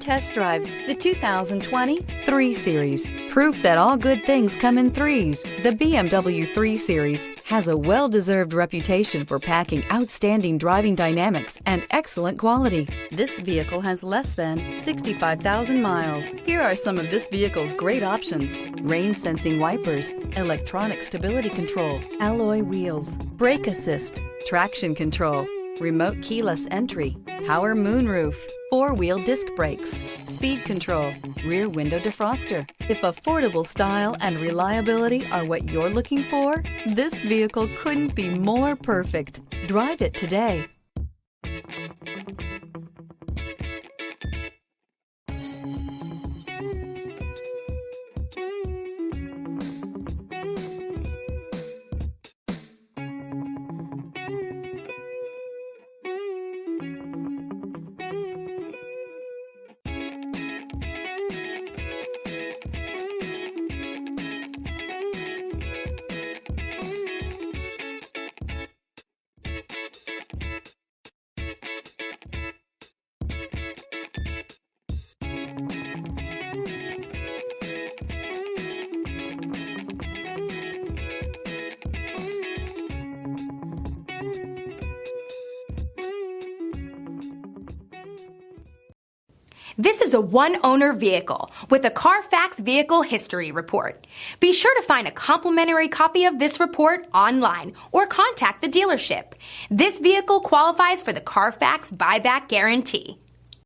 test drive the 2020 3 Series. Proof that all good things come in threes. The BMW 3 Series has a well-deserved reputation for packing outstanding driving dynamics and excellent quality. This vehicle has less than 65,000 miles. Here are some of this vehicle's great options: rain-sensing wipers, electronic stability control, alloy wheels, brake assist, traction control, remote keyless entry, power moonroof, 4-wheel disc brakes, speed control, rear window defroster. If affordable style and reliability are what you're looking for, this vehicle couldn't be more perfect. Drive it today. This is a one-owner vehicle with a Carfax Vehicle History Report. Be sure to find a complimentary copy of this report online or contact the dealership. This vehicle qualifies for the Carfax Buyback Guarantee.